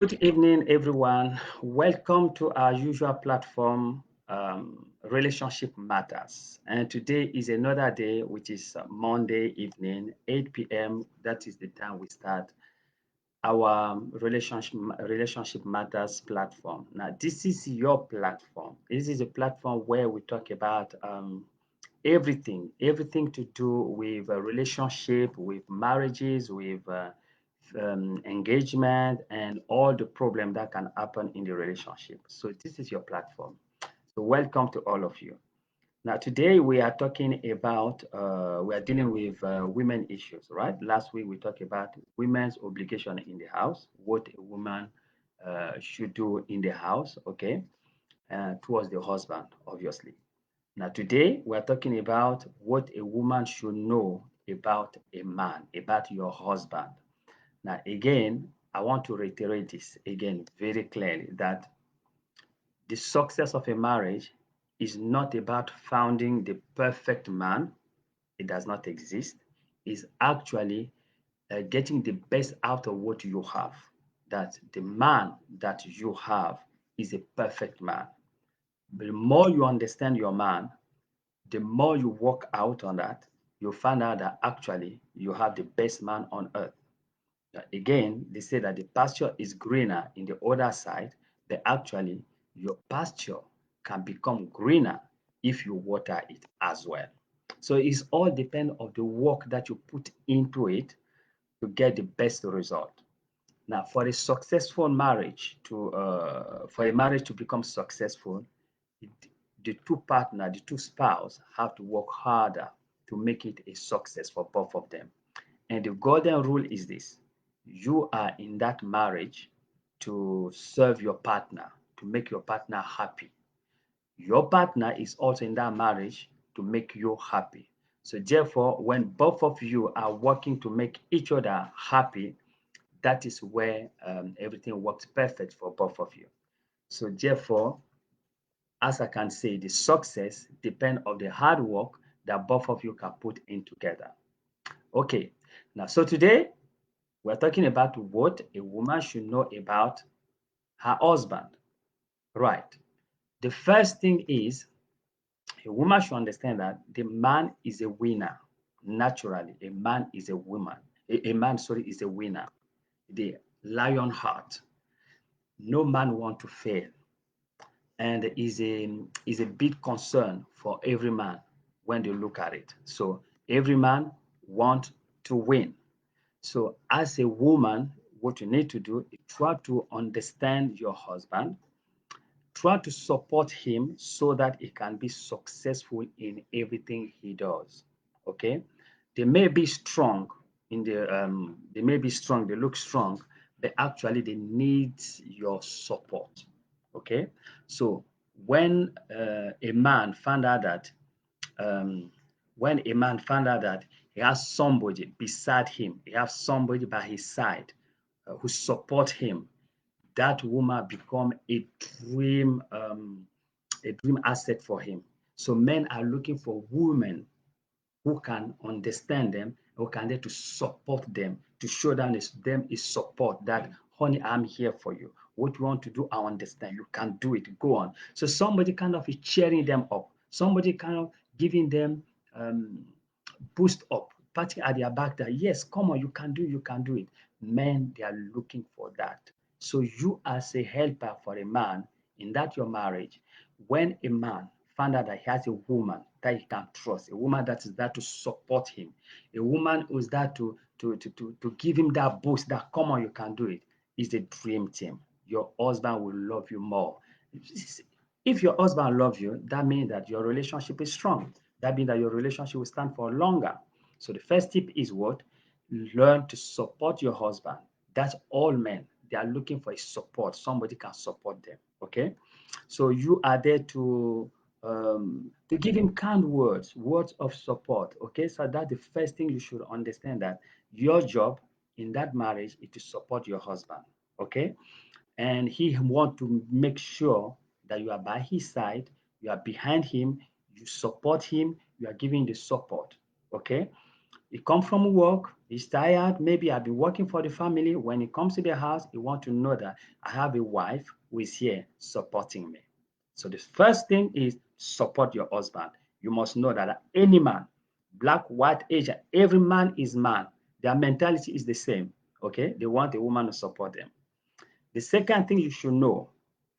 Good evening, everyone. Welcome to our usual platform, Relationship Matters. And today is another day, which is Monday evening, 8 p.m. That is the time we start our Relationship Matters platform. Now, this is your platform. This is a platform where we talk about everything to do with a relationship, with marriages, with engagement, and all the problem that can happen in the relationship. So this is your platform. So welcome to all of you. Now today we are talking about we are dealing with women issues, right? Last week we talked about women's obligation in the house, what a woman should do in the house, okay, towards the husband, obviously. Now, today we're talking about what a woman should know about a man, about your husband. Now, again, I want to reiterate this again very clearly that the success of a marriage is not about finding the perfect man, it does not exist. It's actually getting the best out of what you have. That the man that you have is a perfect man. The more you understand your man, the more you work out on that, you find out that actually you have the best man on earth. Again, they say that the pasture is greener in the other side, but actually your pasture can become greener if you water it as well. So it's all depend of the work that you put into it to get the best result. Now, for a successful marriage for a marriage to become successful, it, the two partner, the two spouse have to work harder to make it a success for both of them. And the golden rule is this: you are in that marriage to serve your partner, to make your partner happy. Your partner is also in that marriage to make you happy. So, therefore, when both of you are working to make each other happy, that is where everything works perfect for both of you. So, therefore, as I can say, the success depends on the hard work that both of you can put in together. Okay, now, so today we're talking about what a woman should know about her husband. Right. The first thing is a woman should understand that the man is a winner. Naturally, a man is a woman. A man, sorry, is a winner. The lion heart. No man want to fail, and is a big concern for every man when they look at it. So every man want to win. So as a woman, what you need to do is try to understand your husband, try to support him so that he can be successful in everything he does. Okay, they may be strong they may be strong, they look strong, but actually they need your support. Okay, so when a man found out that um, when a man found out that he has somebody beside him, he has somebody by his side who support him, that woman become a dream asset for him. So men are looking for women who can understand them, who can there to support them, to show them is support that, honey, I'm here for you. What you want to do, I understand. You can do it. Go on. So somebody kind of is cheering them up. Somebody kind of giving them um, boost up, patting at their back that yes, come on, you can do it. Men, they are looking for that. So you as a helper for a man in that your marriage, when a man find out that he has a woman that he can trust, a woman that is there to support him, a woman who's there to give him that boost that come on, you can do it, is a dream team. Your husband will love you more. If your husband loves you, that means that your relationship is strong. That means that your relationship will stand for longer. So the first tip is what? Learn to support your husband. That's all men. They are looking for a support. Somebody can support them. Okay. So you are there to give him kind words, words of support. Okay. So that's the first thing you should understand, that your job in that marriage is to support your husband. Okay. And he want to make sure that you are by his side, you are behind him, you support him, you are giving the support. Okay. He comes from work, he's tired, maybe I've been working for the family. When he comes to the house, he wants to know that I have a wife who is here supporting me. So the first thing is support your husband. You must know that any man, black, white, Asian, every man is man. Their mentality is the same. Okay, they want a woman to support them. The second thing you should know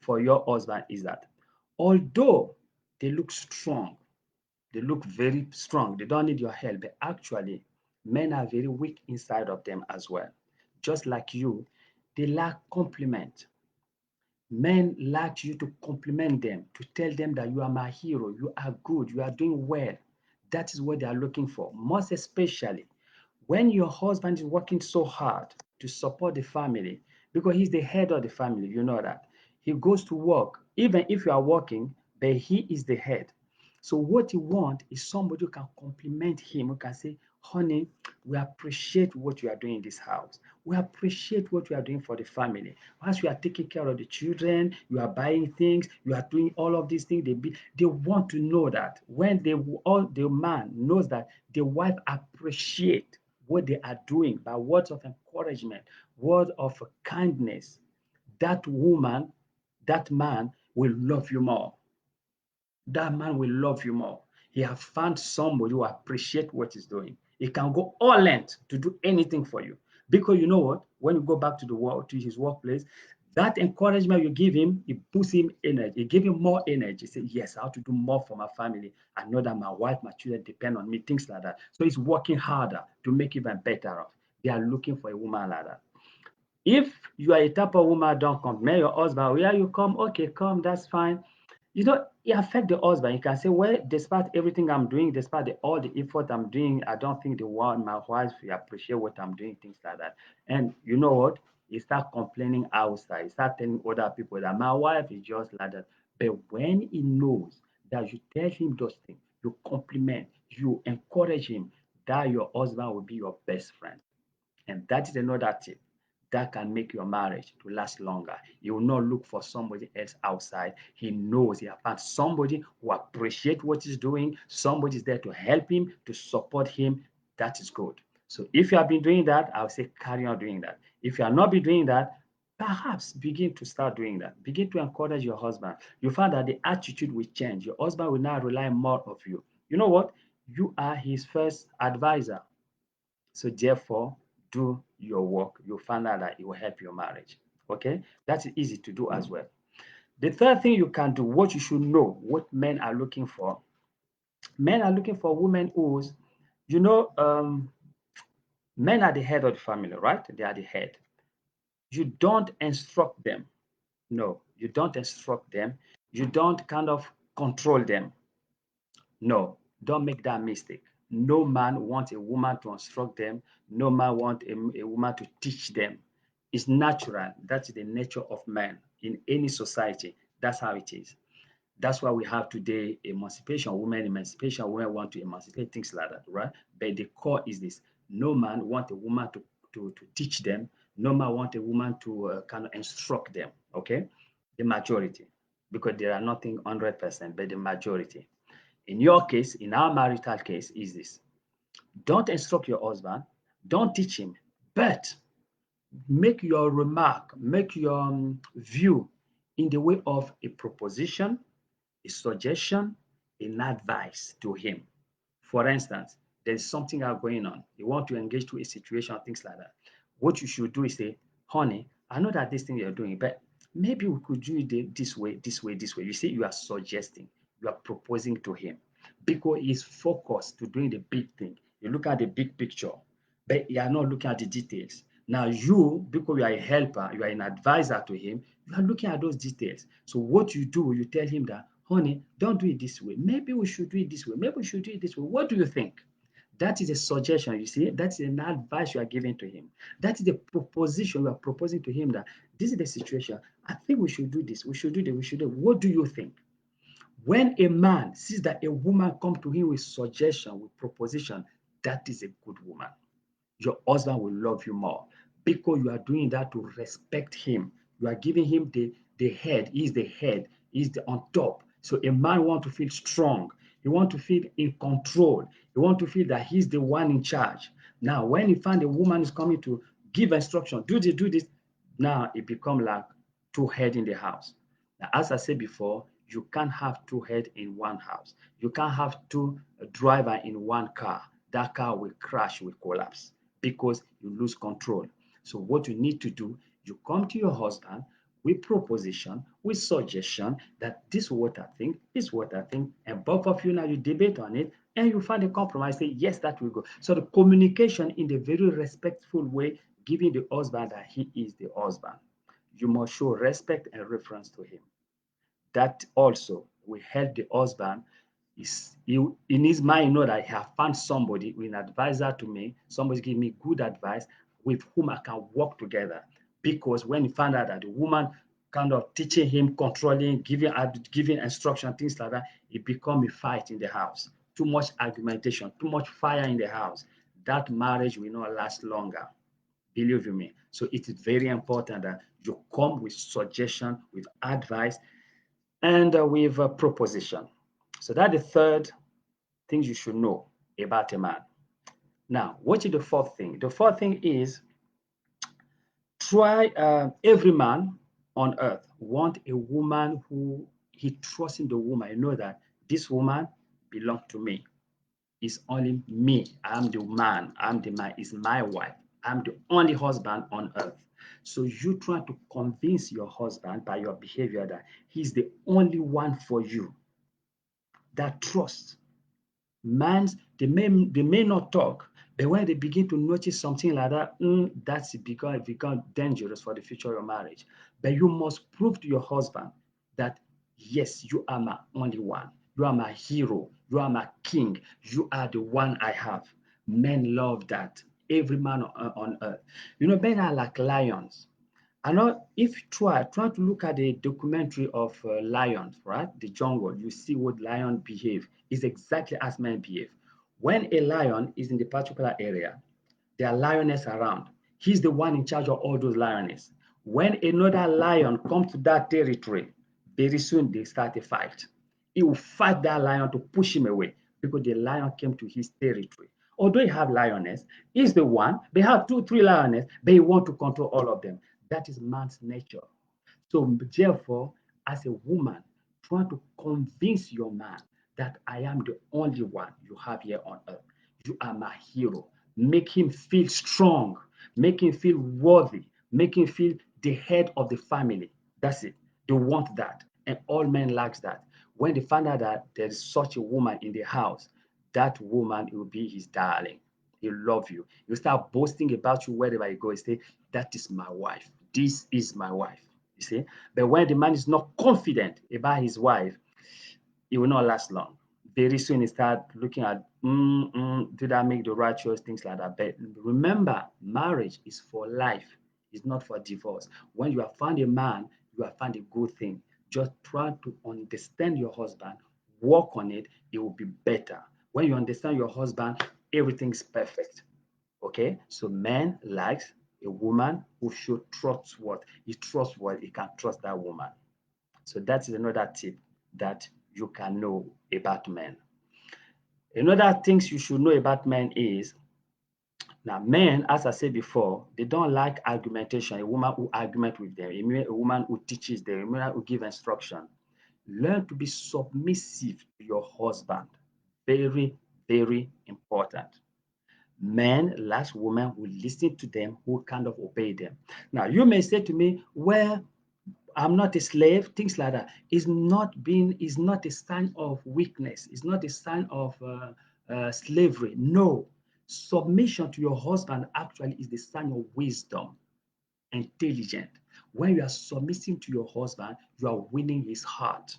for your husband is that although they look strong, they look very strong, they don't need your help, but actually, men are very weak inside of them as well. Just like you, they lack compliment. Men like you to compliment them, to tell them that you are my hero, you are good, you are doing well. That is what they are looking for. Most especially when your husband is working so hard to support the family, because he's the head of the family, you know that. He goes to work, even if you are working, but he is the head. So what you want is somebody who can compliment him, who can say, honey, we appreciate what you are doing in this house. We appreciate what you are doing for the family. As you are taking care of the children, you are buying things, you are doing all of these things. They want to know that when the man knows that the wife appreciate what they are doing by words of encouragement, words of kindness, that woman, that man will love you more. That man will love you more. He has found somebody who appreciates what he's doing. He can go all length to do anything for you. Because you know what? When you go back to the work, to his workplace, that encouragement you give him, it boosts him energy. It gives him more energy. Say, yes, I have to do more for my family. I know that my wife, my children depend on me, things like that. So he's working harder to make even better off. They are looking for a woman like that. If you are a type of woman, don't come. May your husband, where you come, okay, come, that's fine. You know, it affect the husband. You can say, well, despite everything I'm doing, despite all the effort I'm doing, I don't think the one my wife will appreciate what I'm doing, things like that. And you know what? You start complaining outside. You start telling other people that my wife is just like that. But when he knows that you tell him those things, you compliment, you encourage him, that your husband will be your best friend. And that is another tip that can make your marriage to last longer. You will not look for somebody else outside. He knows he has found somebody who appreciates what he's doing. Somebody is there to help him, to support him. That is good. So if you have been doing that, I would say carry on doing that. If you have not been doing that, perhaps begin to start doing that. Begin to encourage your husband. You find that the attitude will change. Your husband will now rely more of you. You know what? You are his first advisor. So therefore, do your work. You'll find out that it will help your marriage. Okay? That's easy to do as well. The third thing you can do, what you should know, what men are looking for. Men are looking for women who's, you know, men are the head of the family, right? They are the head. You don't instruct them. No, you don't instruct them. You don't kind of control them. No, don't make that mistake. No man wants a woman to instruct them. No man wants a woman to teach them. It's natural. That's the nature of man in any society. That's how it is. That's why we have today emancipation, women want to emancipate, things like that, right? But the core is this. No man wants a woman to teach them. No man wants a woman to kind of instruct them, okay? The majority, because there are nothing 100%, but the majority. In your case, in our marital case, is this. Don't instruct your husband, don't teach him, but make your remark, make your view in the way of a proposition, a suggestion, an advice to him. For instance, there's something going on. You want to engage to a situation, things like that. What you should do is say, honey, I know that this thing you're doing, but maybe we could do it this way, this way, this way. You see, you are suggesting, you are proposing to him because he's focused to doing the big thing. You look at the big picture, but you are not looking at the details. Now, you, because you are a helper, you are an advisor to him, you are looking at those details. So, what you do, you tell him that, honey, don't do it this way. Maybe we should do it this way. Maybe we should do it this way. What do you think? That is a suggestion, you see. That's an advice you are giving to him. That is the proposition you are proposing to him that this is the situation. I think we should do this. We should do that. We should do. What do you think? When a man sees that a woman come to him with suggestion, with proposition, that is a good woman. Your husband will love you more because you are doing that to respect him. You are giving him the head. He's the head. He's the on top. So a man wants to feel strong. He wants to feel in control. He wants to feel that he's the one in charge. Now, when he find a woman is coming to give instruction, do this, now it becomes like two heads in the house. Now, as I said before, you can't have two heads in one house. You can't have two drivers in one car. That car will crash, will collapse because you lose control. So what you need to do, you come to your husband with proposition, with suggestion that this is what I think, this is what I think, and both of you now you debate on it and you find a compromise, say, yes, that will go. So the communication in a very respectful way, giving the husband that he is the husband. You must show respect and reference to him. That also will help the husband in his mind know that I have found somebody, an advisor to me, somebody give me good advice with whom I can work together. Because when he found out that the woman kind of teaching him, controlling, giving instruction, things like that, it become a fight in the house. Too much argumentation, too much fire in the house. That marriage will not last longer. Believe me. So it is very important that you come with suggestion, with advice, and with a proposition. So that's the third thing you should know about a man. Now, what is the fourth thing? The fourth thing is try every man on earth want a woman who he trusts in the woman. You know that this woman belongs to me. It's only me. I'm the man. I'm the man. It's my wife. I'm the only husband on earth. So you try to convince your husband by your behavior that he's the only one for you. That trust. Mans, they may not talk, but when they begin to notice something like that, that's become dangerous for the future of your marriage. But you must prove to your husband that yes, you are my only one. You are my hero. You are my king. You are the one I have. Men love that. Every man on earth. You know, men are like lions. I know if you try to look at the documentary of lions, right? The jungle, you see what lion behave is exactly as men behave. When a lion is in the particular area, there are lioness around. He's the one in charge of all those lioness. When another lion comes to that territory, very soon they start a fight. He will fight that lion to push him away because the lion came to his territory. Although he have lioness, he's the one. They have two, three lioness, but he want to control all of them. That is man's nature. So therefore, as a woman, try to convince your man that I am the only one you have here on earth. You are my hero. Make him feel strong. Make him feel worthy. Make him feel the head of the family. That's it. They want that. And all men likes that. When they find out that there is such a woman in the house, that woman will be his darling. He'll love you. He'll start boasting about you wherever you go. He say, that is my wife. This is my wife. You see? But when the man is not confident about his wife, it will not last long. Very soon he start looking at, did I make the right choice? Things like that. But remember, marriage is for life. It's not for divorce. When you have found a man, you have found a good thing. Just try to understand your husband, work on it, it will be better. When you understand your husband, everything's perfect. Okay? So man likes a woman who should trustworthy. He trustworthy, he can trust that woman. So that is another tip that you can know about men. Another things you should know about men is now men, as I said before, they don't like argumentation. A woman who argument with them, a woman who teaches them, a woman who give instruction. Learn to be submissive to your husband. Very, very important. Men like women who listen to them, who kind of obey them. Now you may say to me, well, I'm not a slave, things like that. Is not a sign of weakness. It's not a sign of slavery. No, submission to your husband actually is the sign of wisdom, intelligent. When you are submitting to your husband, you are winning his heart.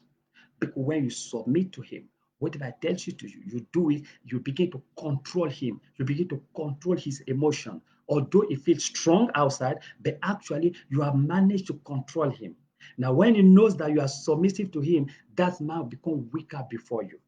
Because when you submit to him, whatever he tells you to do, you do it, you begin to control him. You begin to control his emotion. Although he feels strong outside, but actually you have managed to control him. Now, when he knows that you are submissive to him, that man will become weaker before you.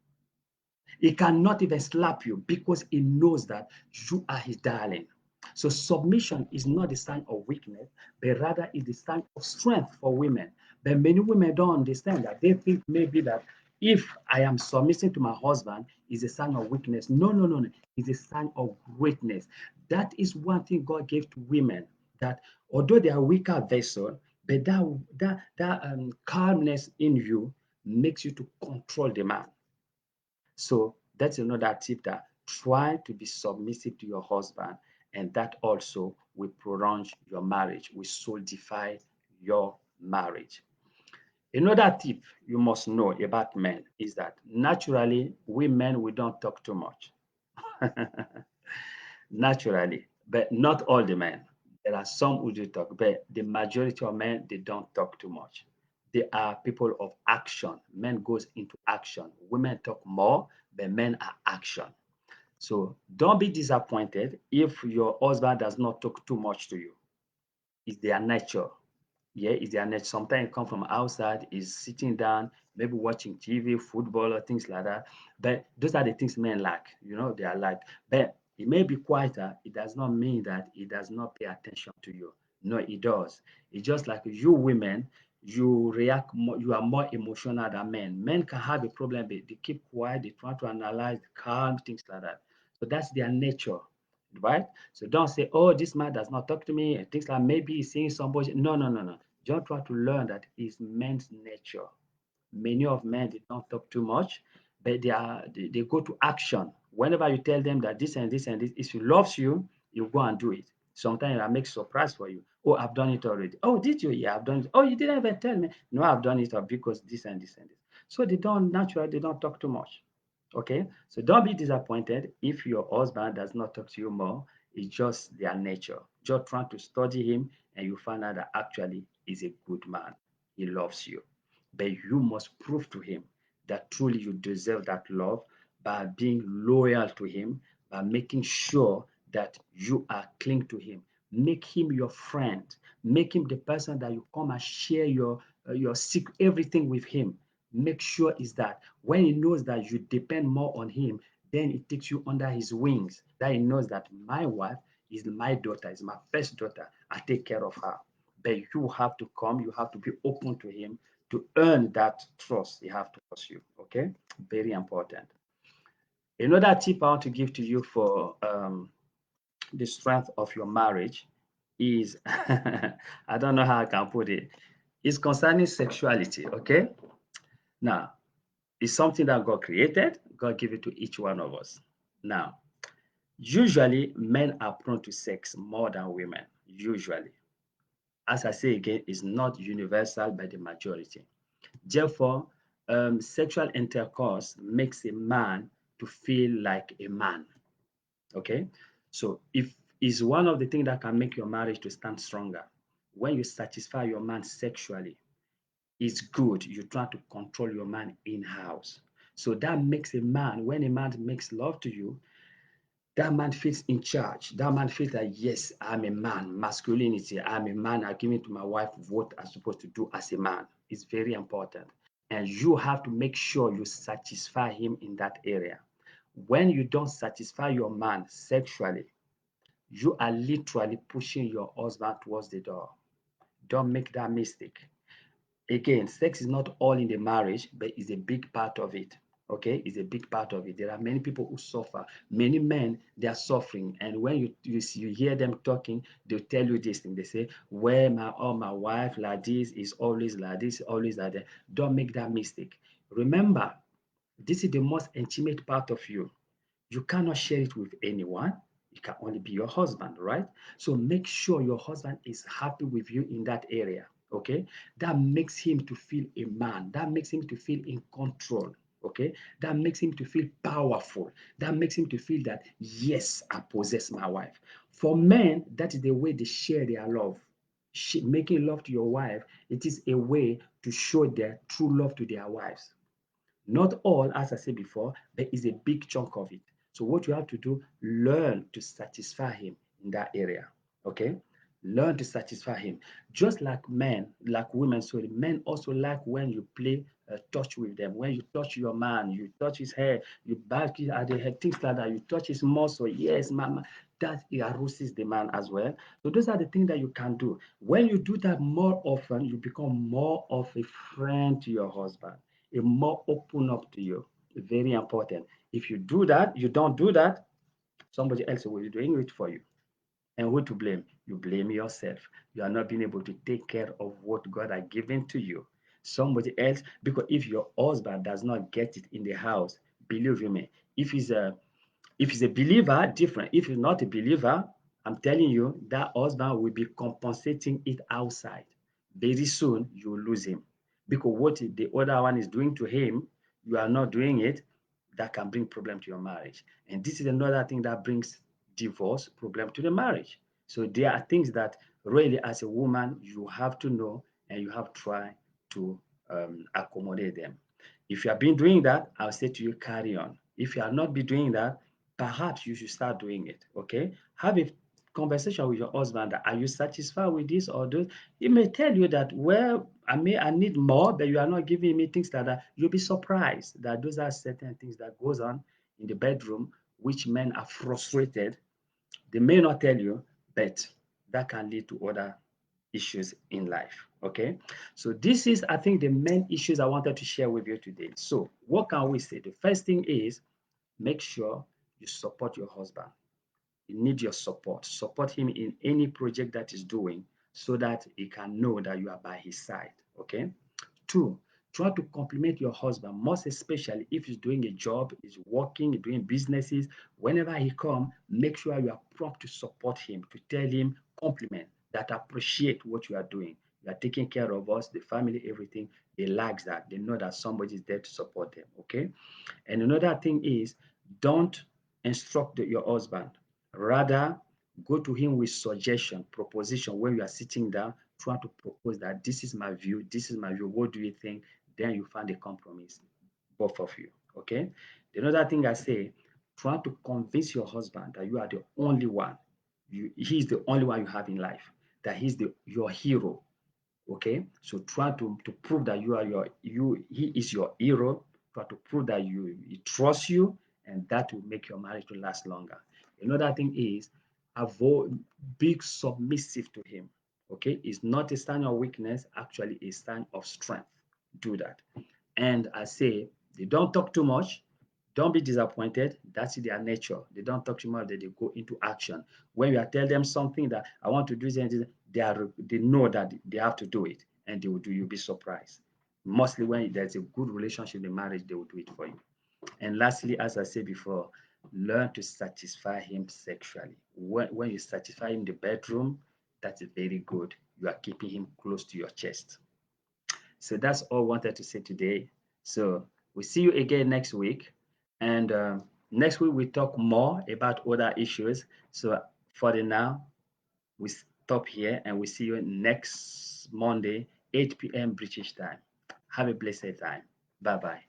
He cannot even slap you because he knows that you are his darling. So submission is not a sign of weakness, but rather is a sign of strength for women. But many women don't understand that. They think maybe that if I am submitting to my husband, is a sign of weakness. No, no, no, no. It's a sign of greatness. That is one thing God gave to women, that although they are weaker vessel, but that calmness in you makes you to control the man. So that's another tip, that try to be submissive to your husband, and that also will prolong your marriage, will solidify your marriage. Another tip you must know about men is that naturally, we men, we don't talk too much. Naturally, but not all the men. There are some who do talk, but the majority of men, they don't talk too much. They are people of action. Men goes into action. Women talk more, but men are action. So don't be disappointed if your husband does not talk too much to you. It's their nature. Yeah, it's their nature. Sometimes come from outside, is sitting down, maybe watching TV, football, or things like that. But those are the things men like. They are like. But it may be quieter. It does not mean that it does not pay attention to you. No, it does. It's just like you women, you react more, you are more emotional than men. Men can have a problem, but they keep quiet, they try to analyze, calm, things like that. So that's their nature, right? So don't say, oh, this man does not talk to me, and things like maybe he's seeing somebody. No, no, no, no. Just try to learn that it's men's nature. Many of men, they don't talk too much, but they go to action. Whenever you tell them that this and this and this, if he loves you, you go and do it. Sometimes I make surprise for you. Oh, I've done it already. Oh, did you? Yeah, I've done it. Oh, you didn't even tell me. No, I've done it because this and this and this. So they don't talk too much. Okay, so don't be disappointed if your husband does not talk to you more. It's just their nature. Just trying to study him, and you find out that actually he's a good man. He loves you. But you must prove to him that truly you deserve that love by being loyal to him, by making sure that you are cling to him. Make him your friend. Make him the person that you come and share your secret, everything with him. Make sure is that when he knows that you depend more on him, then it takes you under his wings. That he knows that my wife is my daughter, is my first daughter. I take care of her. But you have to come, you have to be open to him to earn that trust he have towards you. Okay, very important. Another tip I want to give to you for the strength of your marriage is I don't know how I can put it. It's concerning sexuality. Okay, now it's something that God created. God gave it to each one of us. Now, usually men are prone to sex more than women. Usually, as I say again, it's not universal by the majority. Therefore, sexual intercourse makes a man to feel like a man. Okay, so if is one of the things that can make your marriage to stand stronger. When you satisfy your man sexually, it's good. You try to control your man in house. So that makes a man, when a man makes love to you, that man feels in charge. That man feels like, yes, I'm a man, masculinity. I'm a man. I give it to my wife what I'm supposed to do as a man. It's very important. And you have to make sure you satisfy him in that area. When you don't satisfy your man sexually, you are literally pushing your husband towards the door. Don't make that mistake. Again, sex is not all in the marriage, but it's a big part of it. Okay, it's a big part of it. There are many people who suffer. Many men, they are suffering, and when you hear them talking, they'll tell you this thing. They say, "Well, my wife like this is always like this, always like that." Don't make that mistake. Remember, this is the most intimate part of you. You cannot share it with anyone. It can only be your husband, right? So make sure your husband is happy with you in that area. Okay, that makes him to feel a man. That makes him to feel in control. Okay, that makes him to feel powerful. That makes him to feel that, yes, I possess my wife. For men, that is the way they share their love. Making love to your wife, it is a way to show their true love to their wives. Not all, as I said before, but it's a big chunk of it. So what you have to do, learn to satisfy him in that area. Okay? Learn to satisfy him. Just like men, like women, sorry, men also like when you play touch with them. When you touch your man, you touch his hair, you back it at the head, things like that. You touch his muscle. Yes, mama. That arouses the man as well. So those are the things that you can do. When you do that more often, you become more of a friend to your husband, a more open up to you. Very important. If you do that, you don't do that, somebody else will be doing it for you. And who to blame? You blame yourself. You are not being able to take care of what God has given to you. Somebody else, because if your husband does not get it in the house, believe you me, if he's a if he's a believer, different. If he's not a believer, I'm telling you, that husband will be compensating it outside. Very soon, you will lose him. Because what the other one is doing to him, you are not doing it, that can bring problem to your marriage. And this is another thing that brings divorce problem to the marriage. So there are things that really, as a woman, you have to know and you have to try to accommodate them. If you have been doing that, I'll say to you, carry on. If you have not been doing that, perhaps you should start doing it. Okay, have a conversation with your husband. Are you satisfied with this or those? He may tell you that, well, I need more, but you are not giving me things like that. You'll be surprised that those are certain things that goes on in the bedroom which men are frustrated. They may not tell you, but that can lead to other issues in life. Okay, so this is, I think, the main issues I wanted to share with you today. So what can we say? The first thing is, make sure you support your husband. You need your support. Support him in any project that he's doing so that he can know that you are by his side. Okay. Two, try to compliment your husband, most especially if he's doing a job, he's working, doing businesses. Whenever he comes, make sure you are prompt to support him, to tell him compliment that appreciate what you are doing. You are taking care of us, the family, everything. They like that. They know that somebody is there to support them. Okay. And another thing is, don't instruct your husband. Rather, go to him with suggestion, proposition. When you are sitting down, try to propose that this is my view, this is my view. What do you think? Then you find a compromise, both of you. Okay. Another thing I say, try to convince your husband that you are the only one. He's the only one you have in life. That he's your hero. Okay, so try to prove that he is your hero. Try to prove that he trusts you, and that will make your marriage to last longer. Another thing is, avoid being submissive to him. Okay, it's not a sign of weakness, actually a sign of strength. Do that. And I say, they don't talk too much. Don't be disappointed. That's their nature. They don't talk too much, they go into action. When you tell them something that I want to do this, they know that they have to do it, and they will do. You'll be surprised. Mostly when there's a good relationship in marriage, they will do it for you. And lastly, as I said before, learn to satisfy him sexually. When you satisfy him in the bedroom, that's very good. You are keeping him close to your chest. So that's all I wanted to say today. So we'll see you again next week. And next week, we talk more about other issues. So for the now, we stop here and we see you next Monday, 8 p.m. British time. Have a blessed time. Bye bye.